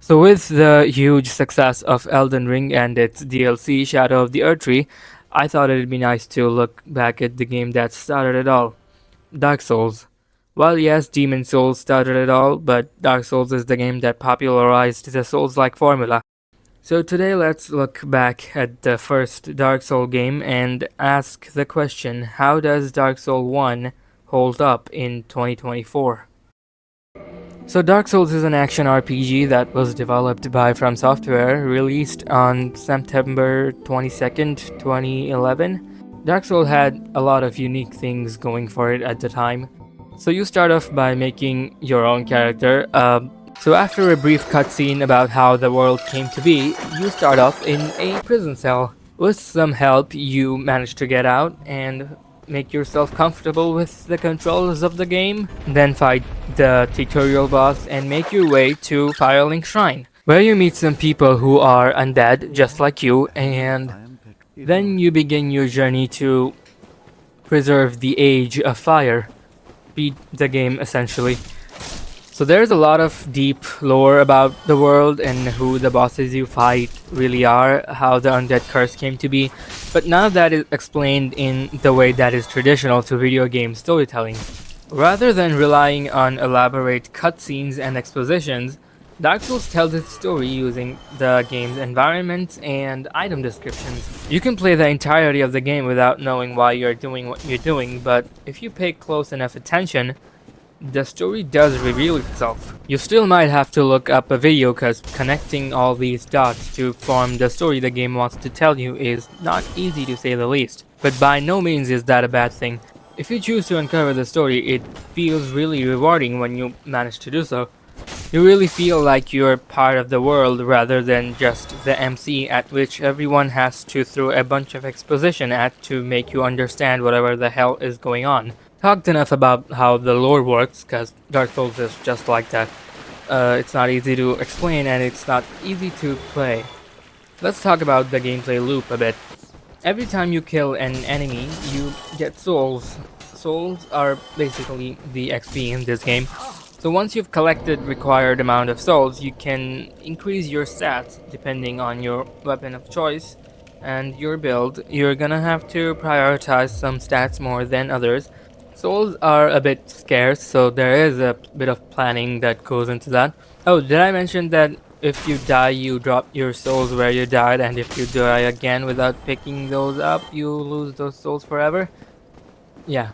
So with the huge success of Elden Ring and its DLC Shadow of the Erdtree, I thought it'd be nice to look back at the game that started it all, Dark Souls. Well, yes, Demon Souls started it all, but Dark Souls is the game that popularized the Souls-like formula. So today let's look back at the first Dark Souls game and ask the question, how does Dark Souls 1 hold up in 2024? So Dark Souls is an action RPG that was developed by From Software, released on September 22nd, 2011. Dark Souls had a lot of unique things going for it at the time. So you start off by making your own character. So after a brief cutscene about how the world came to be, you start off in a prison cell. With some help, you manage to get out and make yourself comfortable with the controls of the game, then fight the tutorial boss and make your way to Firelink Shrine, where you meet some people who are undead just like you, and then you begin your journey to preserve the Age of Fire, beat the game essentially. So there's a lot of deep lore about the world and who the bosses you fight really are, how the undead curse came to be, but none of that is explained in the way that is traditional to video game storytelling. Rather than relying on elaborate cutscenes and expositions, Dark Souls tells its story using the game's environment and item descriptions. You can play the entirety of the game without knowing why you're doing what you're doing, but if you pay close enough attention, the story does reveal itself. You still might have to look up a video cause connecting all these dots to form the story the game wants to tell you is not easy to say the least. But by no means is that a bad thing. If you choose to uncover the story, it feels really rewarding when you manage to do so. You really feel like you're part of the world rather than just the MC at which everyone has to throw a bunch of exposition at to make you understand whatever the hell is going on. Talked enough about how the lore works, cause Dark Souls is just like that. It's not easy to explain and it's not easy to play. Let's talk about the gameplay loop a bit. Every time you kill an enemy, you get souls. Souls are basically the XP in this game. So once you've collected required amount of souls, you can increase your stats depending on your weapon of choice and your build. You're gonna have to prioritize some stats more than others. Souls are a bit scarce, so there is a bit of planning that goes into that. Oh, did I mention that if you die, you drop your souls where you died, and if you die again without picking those up, you lose those souls forever? Yeah.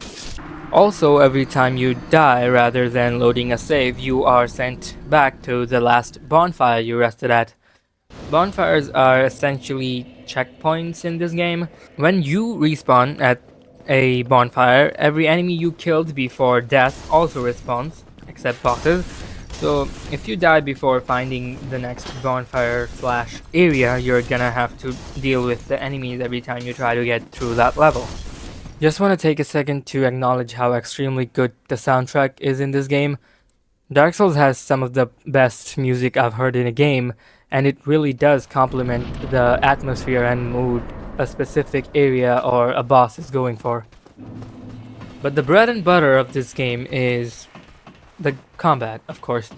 Also, every time you die, rather than loading a save, you are sent back to the last bonfire you rested at. Bonfires are essentially checkpoints in this game. When you respawn at a bonfire, every enemy you killed before death also respawns, except bosses. So if you die before finding the next bonfire slash area, you're gonna have to deal with the enemies every time you try to get through that level. Just want to take a second to acknowledge how extremely good the soundtrack is in this game. Dark Souls has some of the best music I've heard in a game, and it really does complement the atmosphere and mood a specific area or a boss is going for. But the bread and butter of this game is the combat, of course.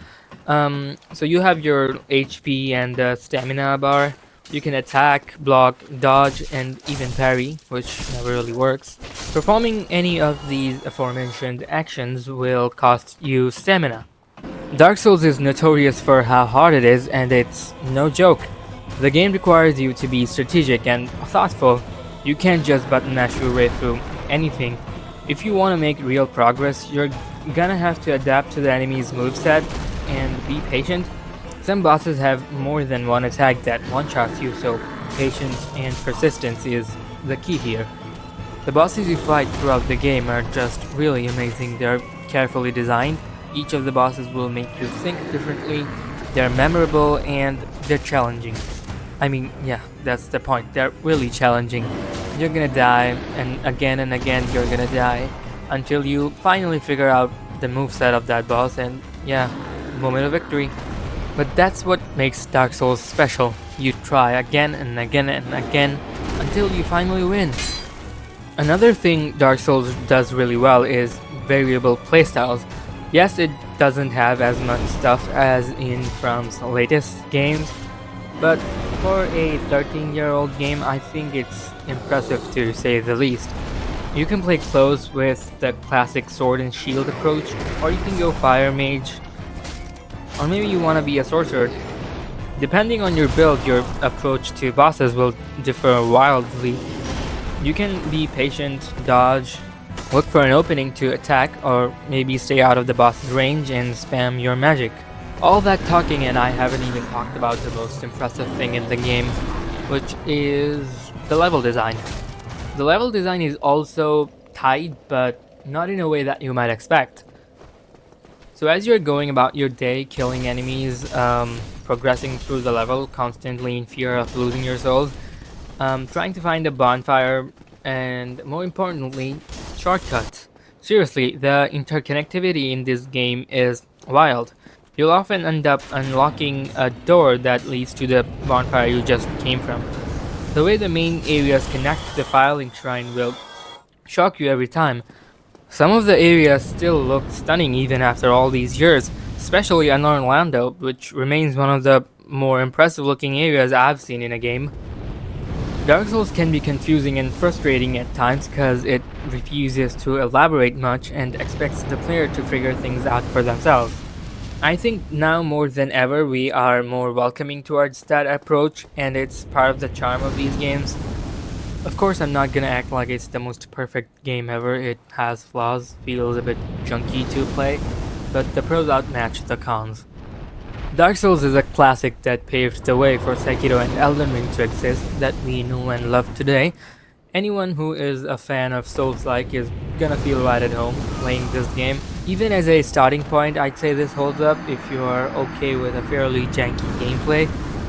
So you have your HP and stamina bar. You can attack, block, dodge, and even parry, which never really works. Performing any of these aforementioned actions will cost you stamina. Dark Souls is notorious for how hard it is, and it's no joke. The game requires you to be strategic and thoughtful. You can't just button mash your way through anything. If you want to make real progress, you're gonna have to adapt to the enemy's moveset and be patient. Some bosses have more than one attack that one-shots you, so patience and persistence is the key here. The bosses you fight throughout the game are just really amazing. They're carefully designed. Each of the bosses will make you think differently. They're memorable and they're challenging. I mean, yeah, that's the point. They're really challenging. You're gonna die, and again you're gonna die until you finally figure out the moveset of that boss, and yeah, moment of victory. But that's what makes Dark Souls special. You try again and again and again until you finally win. Another thing Dark Souls does really well is variable playstyles. Yes, it doesn't have as much stuff as in From's latest games, but for a 13-year-old game, I think it's impressive to say the least. You can play close with the classic sword and shield approach, or you can go fire mage, or maybe you want to be a sorcerer. Depending on your build, your approach to bosses will differ wildly. You can be patient, dodge, look for an opening to attack, or maybe stay out of the boss's range and spam your magic. All that talking and I haven't even talked about the most impressive thing in the game, which is the level design. The level design is also tight, but not in a way that you might expect. So as you're going about your day, killing enemies, progressing through the level, constantly in fear of losing your souls, trying to find a bonfire, and more importantly, shortcuts. Seriously, the interconnectivity in this game is wild. You'll often end up unlocking a door that leads to the bonfire you just came from. The way the main areas connect to the filing shrine will shock you every time. Some of the areas still look stunning even after all these years, especially Unknown Orlando, which remains one of the more impressive looking areas I've seen in a game. Dark Souls can be confusing and frustrating at times because it refuses to elaborate much and expects the player to figure things out for themselves. I think now more than ever we are more welcoming towards that approach, and it's part of the charm of these games. Of course, I'm not gonna act like it's the most perfect game ever. It has flaws, feels a bit junky to play, but the pros outmatch the cons. Dark Souls is a classic that paved the way for Sekiro and Elden Ring to exist that we know and love today. Anyone who is a fan of Souls-like is gonna feel right at home playing this game. Even as a starting point, I'd say this holds up if you are okay with a fairly janky gameplay.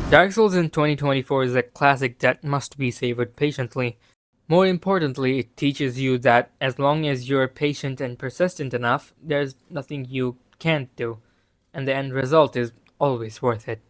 Dark Souls in 2024 is a classic that must be savored patiently. More importantly, it teaches you that as long as you're patient and persistent enough, there's nothing you can't do, and the end result is always worth it.